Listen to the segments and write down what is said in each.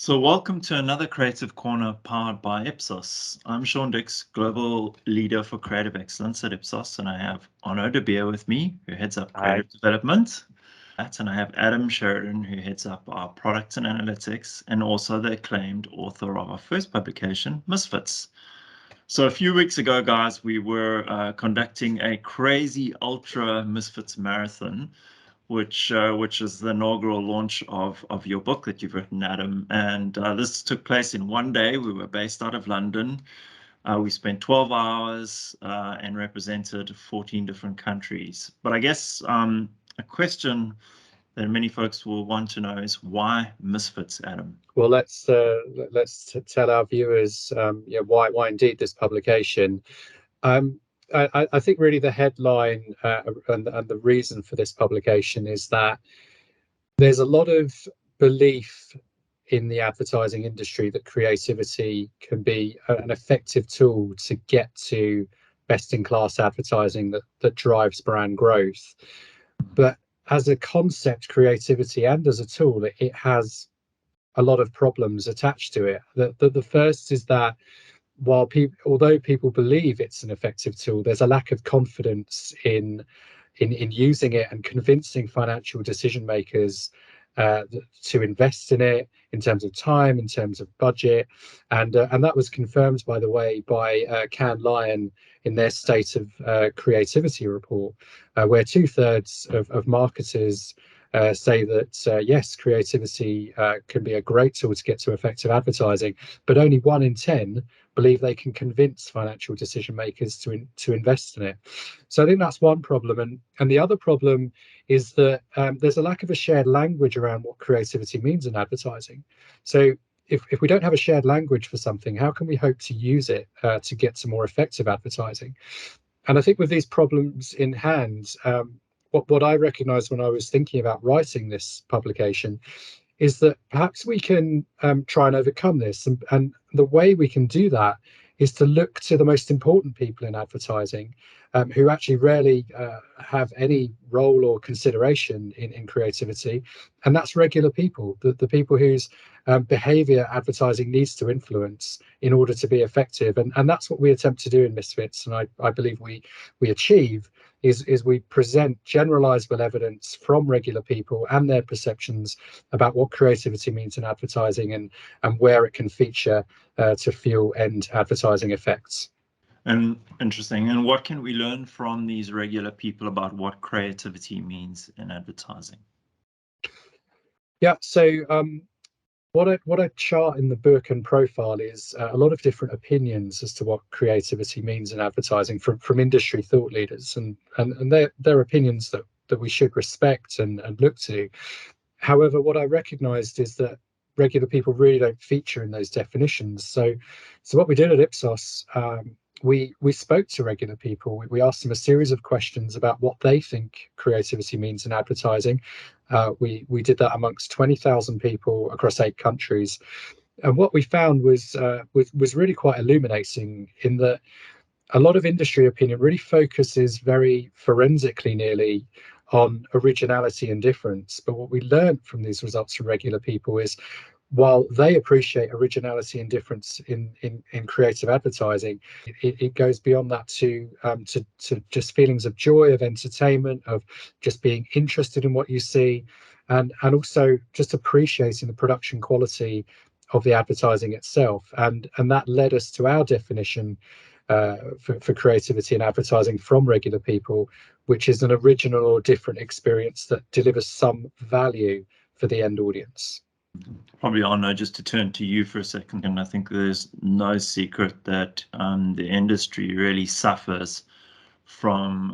So welcome to another Creative Corner powered by Ipsos. I'm Shaun, Global Leader for Creative Excellence at Ipsos, and I have Arnaud Debia with me, who heads up Creative Development. And I have Adam Sheridan, who heads up our Product and Analytics, and also the acclaimed author of our first publication, MISFITS. So a few weeks ago, guys, we were conducting a crazy ultra MISFITS marathon, which is the inaugural launch of your book that you've written, Adam. And this took place in one day. We were based out of London. We spent 12 hours and represented 14 different countries. But I guess a question that many folks will want to know is why MISFITS, Adam? Well, let's tell our viewers why indeed this publication. I think really the headline and the reason for this publication is that there's a lot of belief in the advertising industry that creativity can be an effective tool to get to best-in-class advertising that drives brand growth. But as a concept, creativity, and as a tool, it has a lot of problems attached to it. The first is that although people believe it's an effective tool, there's a lack of confidence in using it and convincing financial decision makers to invest in it in terms of time, in terms of budget, and that was confirmed, by the way, by Cannes Lion in their State of Creativity report, where 2/3 of marketers say that yes, creativity can be a great tool to get to effective advertising, but only 1 in 10 believe they can convince financial decision makers to invest in it. So I think that's one problem, and the other problem is that there's a lack of a shared language around what creativity means in advertising. So if we don't have a shared language for something, how can we hope to use it to get to more effective advertising? And I think with these problems in hand, what I recognized when I was thinking about writing this publication is that perhaps we can try and overcome this. And the way we can do that is to look to the most important people in advertising, who actually rarely have any role or consideration in creativity. And that's regular people, the people whose behavior advertising needs to influence in order to be effective. And that's what we attempt to do in MISFITS. And I believe we achieve is we present generalizable evidence from regular people and their perceptions about what creativity means in advertising and where it can feature to fuel end advertising effects. And interesting. And what can we learn from these regular people about what creativity means in advertising? Yeah, so what I chart in the book and profile is a lot of different opinions as to what creativity means in advertising from industry thought leaders, and they're opinions that we should respect and look to. However, what I recognized is that regular people really don't feature in those definitions. So what we did at Ipsos, we spoke to regular people. We asked them a series of questions about what they think creativity means in advertising. We did that amongst 20,000 people across 8 countries, and what we found was really quite illuminating, in that a lot of industry opinion really focuses very forensically nearly on originality and difference. But what we learned from these results from regular people is, while they appreciate originality and difference in creative advertising, it goes beyond that to just feelings of joy, of entertainment, of just being interested in what you see, and also just appreciating the production quality of the advertising itself. And that led us to our definition for creativity and advertising from regular people, which is an original or different experience that delivers some value for the end audience. Probably, Arnaud, just to turn to you for a second, and I think there's no secret that the industry really suffers from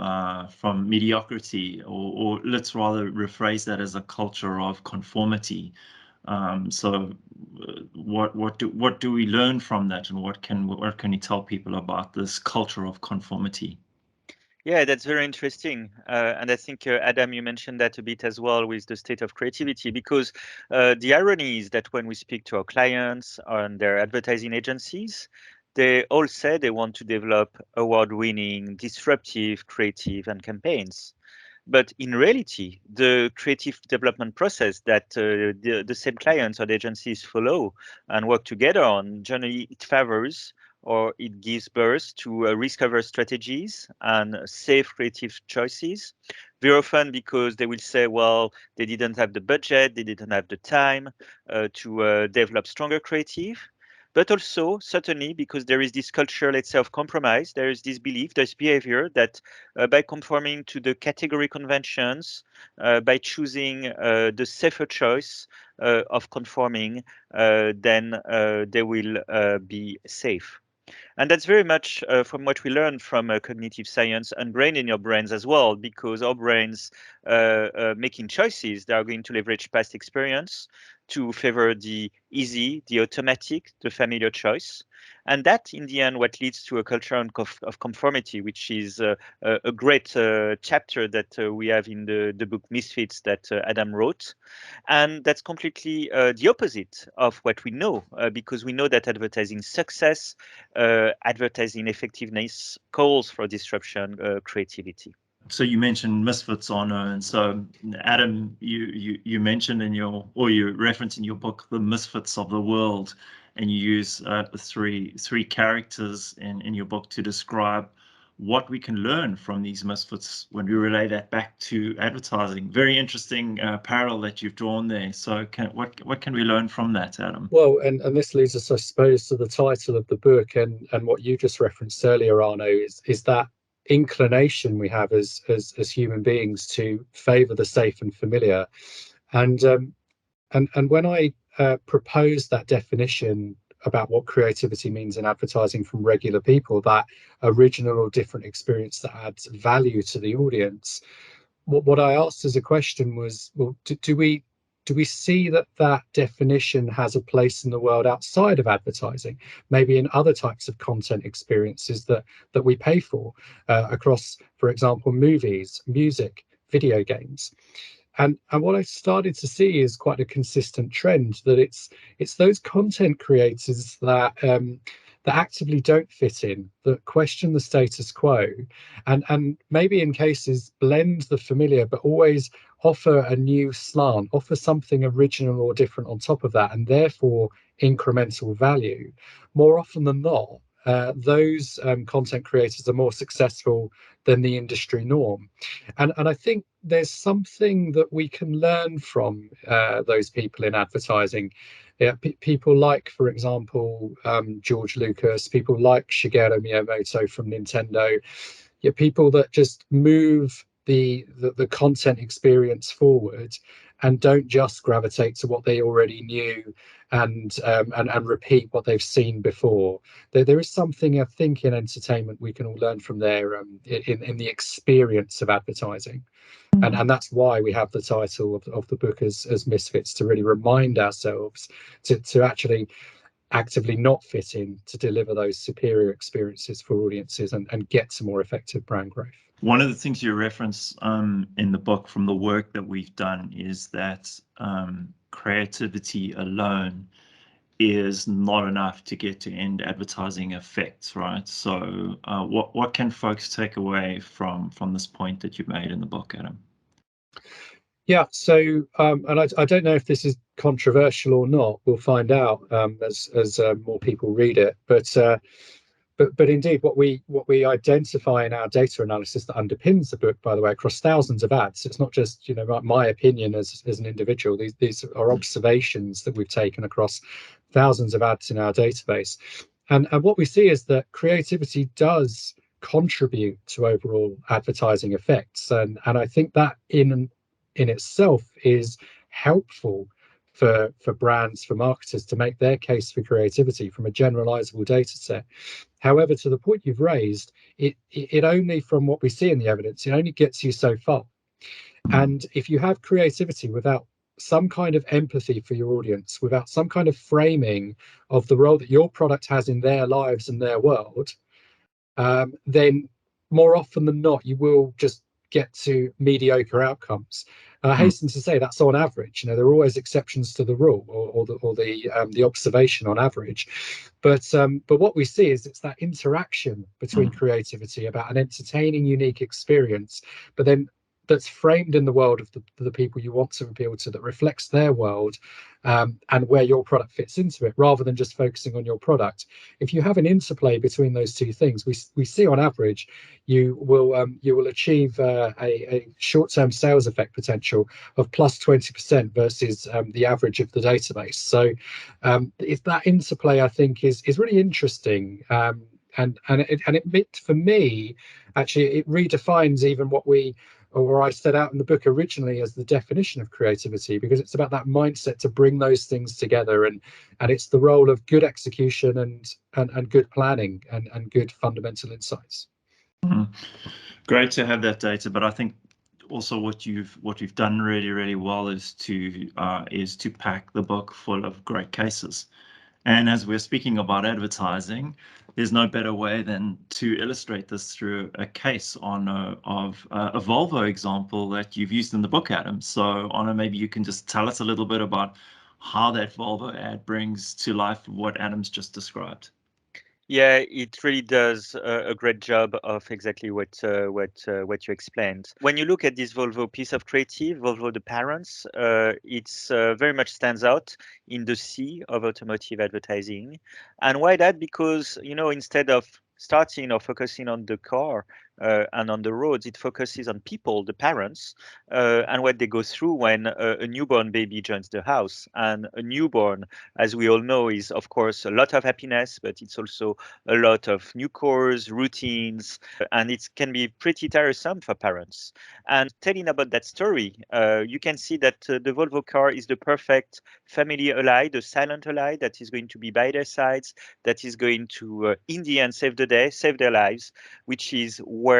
mediocrity, or let's rather rephrase that as a culture of conformity. So what do we learn from that, and what can you tell people about this culture of conformity? Yeah, that's very interesting. And I think, Adam, you mentioned that a bit as well with the state of creativity, because the irony is that when we speak to our clients and their advertising agencies, they all say they want to develop award-winning, disruptive, creative and campaigns. But in reality, the creative development process that the same clients or the agencies follow and work together on, generally it favors or it gives birth to risk-averse strategies and safe creative choices. Very often because they will say, well, they didn't have the budget, they didn't have the time to develop stronger creative. But also, certainly, because there is this culture, let's say, of compromise, there is this belief, this behavior that by conforming to the category conventions, by choosing the safer choice of conforming, then they will be safe. And that's very much from what we learned from cognitive science and brain in your brains as well, because our brains making choices that are going to leverage past experience to favor the easy, the automatic, the familiar choice. And that, in the end, what leads to a culture of conformity, which is a great chapter that we have in the book Misfits that Adam wrote. And that's completely the opposite of what we know, because we know that advertising success, advertising effectiveness calls for disruption, creativity. So you mentioned misfits, Arnaud, and so Adam, you mentioned in your, or you reference in your book, the misfits of the world, and you use three characters in your book to describe what we can learn from these misfits when we relay that back to advertising. Very interesting parallel that you've drawn there. So what can we learn from that, Adam? Well, and this leads us, I suppose, to the title of the book and what you just referenced earlier, Arnaud, is that inclination we have as human beings to favour the safe and familiar. And when I proposed that definition about what creativity means in advertising from regular people, that original or different experience that adds value to the audience, what I asked as a question was, well, do we see that definition has a place in the world outside of advertising, maybe in other types of content experiences that we pay for across, for example, movies, music, video games? And what I started to see is quite a consistent trend, that it's those content creators that that actively don't fit in, that question the status quo, and maybe in cases blend the familiar, but always offer a new slant, offer something original or different on top of that, and therefore incremental value. More often than not, those content creators are more successful than the industry norm. And I think there's something that we can learn from those people in advertising. Yeah, people like, for example, George Lucas, people like Shigeru Miyamoto from Nintendo. Yeah, people that just move the content experience forward and don't just gravitate to what they already knew and repeat what they've seen before. There is something, I think, in entertainment we can all learn from there, in the experience of advertising. And that's why we have the title of the book as Misfits, to really remind ourselves to actually actively not fit in, to deliver those superior experiences for audiences and get to more effective brand growth. One of the things you reference in the book from the work that we've done is that creativity alone is not enough to get to end advertising effects, right? So what can folks take away from this point that you made in the book, Adam? Yeah, so and I don't know if this is controversial or not. We'll find out as more people read it. But indeed, what we identify in our data analysis that underpins the book, by the way, across thousands of ads. It's not just, you know, my opinion as an individual. These are observations that we've taken across thousands of ads in our database. And what we see is that creativity does contribute to overall advertising effects. And I think that in itself is helpful for brands, for marketers to make their case for creativity from a generalizable data set. However, to the point you've raised, it only, from what we see in the evidence, it only gets you so far. And if you have creativity without some kind of empathy for your audience, without some kind of framing of the role that your product has in their lives and their world, then more often than not, you will just get to mediocre outcomes. I hasten to say that's on average. You know, there are always exceptions to the rule, or the observation on average. But what we see is it's that interaction between creativity about an entertaining, unique experience, but then that's framed in the world of the people you want to appeal to, that reflects their world, and where your product fits into it, rather than just focusing on your product. If you have an interplay between those two things, we see on average you will achieve a short-term sales effect potential of plus 20% versus the average of the database. So if that interplay, I think, is really interesting. And it, for me, actually, it redefines even what I set out in the book originally as the definition of creativity, because it's about that mindset to bring those things together, and it's the role of good execution and good planning and good fundamental insights. Great to have that data, but I think also what you've done really well is to pack the book full of great cases. And as we're speaking about advertising, there's no better way than to illustrate this through a case of a Volvo example that you've used in the book, Adam. So Arnaud, maybe you can just tell us a little bit about how that Volvo ad brings to life what Adam's just described. Yeah, it really does a great job of exactly what you explained. When you look at this Volvo piece of creative, Volvo the parents, it's very much stands out in the sea of automotive advertising. And why that? Because, you know, instead of starting or focusing on the car and on the roads, it focuses on people, the parents, and what they go through when a newborn baby joins the house. And a newborn, as we all know, is of course a lot of happiness, but it's also a lot of new chores, routines, and it can be pretty tiresome for parents. And telling about that story, you can see that the Volvo car is the perfect family ally, the silent ally that is going to be by their sides, that is going to, in the end, save the day, save their lives, which is where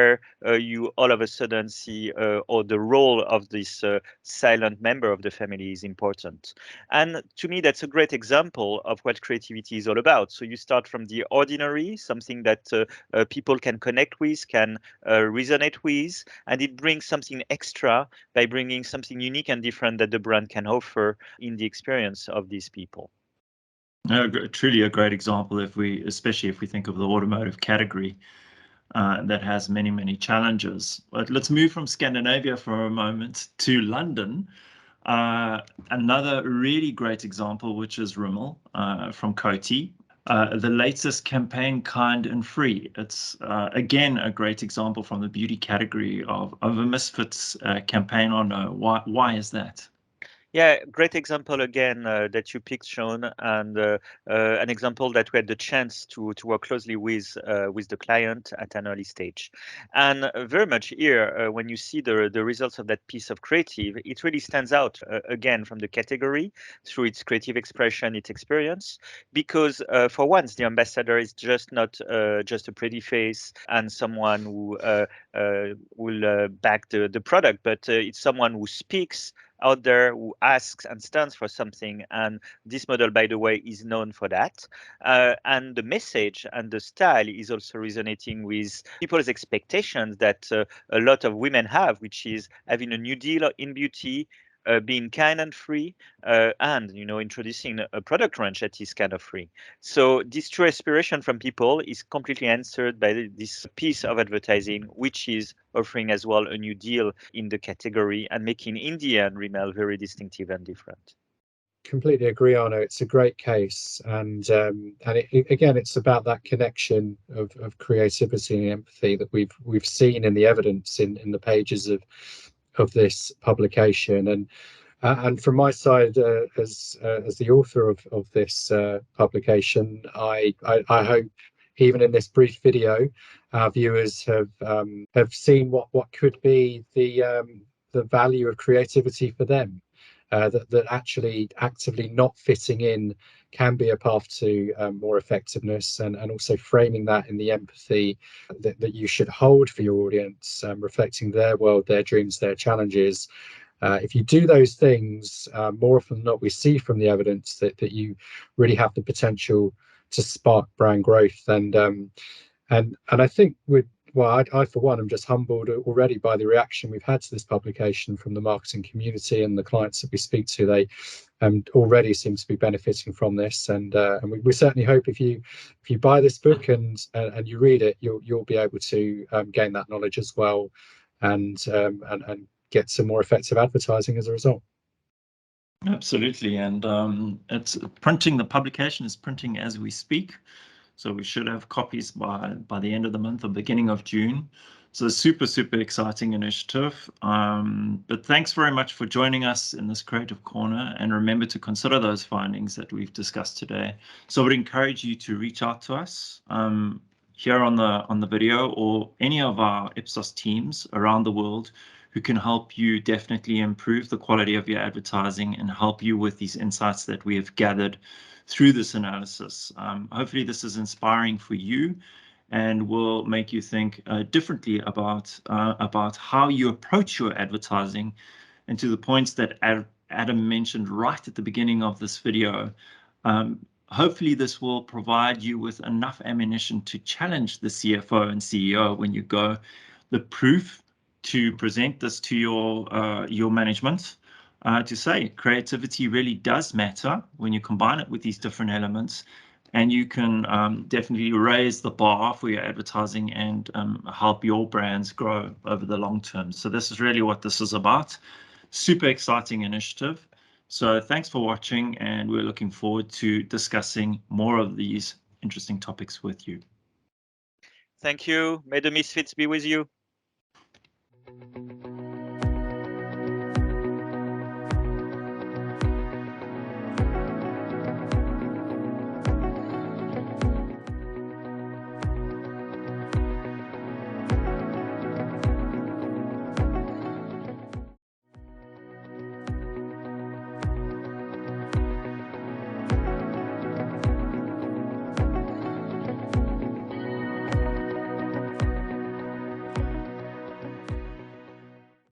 you all of a sudden see or the role of this silent member of the family is important. And to me, that's a great example of what creativity is all about. So you start from the ordinary, something that people can connect with, can resonate with, and it brings something extra by bringing something unique and different that the brand can offer in the experience of these people. Truly a great example, especially if we think of the automotive category that has many challenges. But let's move from Scandinavia for a moment to London. Another really great example, which is Rimmel from Coty. The latest campaign, Kind and Free. It's again a great example from the beauty category of a Misfits campaign. On why is that? Yeah, great example again that you picked, Shaun, and an example that we had the chance to work closely with the client at an early stage. And very much here, when you see the results of that piece of creative, it really stands out again from the category through its creative expression, its experience, because for once the ambassador is just not just a pretty face and someone who will back the product, but it's someone who speaks out there, who asks and stands for something. And this model, by the way, is known for that. And the message and the style is also resonating with people's expectations that a lot of women have, which is having a new deal in beauty, being kind and free, and introducing a product range that is kind of free. So this true aspiration from people is completely answered by this piece of advertising, which is offering as well a new deal in the category and making in the end Rimmel very distinctive and different. Completely agree, Arnaud. It's a great case, and again, it's about that connection of creativity and empathy that we've seen in the evidence in the pages of this publication. And from my side, as the author of this publication, I hope even in this brief video, our viewers have seen what could be the value of creativity for them. That actually actively not fitting in can be a path to more effectiveness, and also framing that in the empathy that you should hold for your audience, reflecting their world, their dreams, their challenges. If you do those things, more often than not, we see from the evidence that you really have the potential to spark brand growth. And I think I for one am just humbled already by the reaction we've had to this publication from the marketing community and the clients that we speak to. They already seem to be benefiting from this, and we certainly hope if you buy this book and you read it, you'll be able to gain that knowledge as well, and get some more effective advertising as a result. Absolutely, and it's printing. The publication is printing as we speak, so we should have copies by the end of the month or beginning of June. So super exciting initiative. But thanks very much for joining us in this Creative Corner, and remember to consider those findings that we've discussed today. So I would encourage you to reach out to us here on the video, or any of our Ipsos teams around the world who can help you definitely improve the quality of your advertising and help you with these insights that we have gathered through this analysis. Hopefully this is inspiring for you and will make you think differently about how you approach your advertising. And to the points that Adam mentioned right at the beginning of this video, hopefully this will provide you with enough ammunition to challenge the CFO and CEO when you go the proof to present this to your management, to say creativity really does matter when you combine it with these different elements, and you can definitely raise the bar for your advertising and help your brands grow over the long term. So this is really what this is about. Super exciting initiative. So thanks for watching, and we're looking forward to discussing more of these interesting topics with you. Thank you. May the misfits be with you.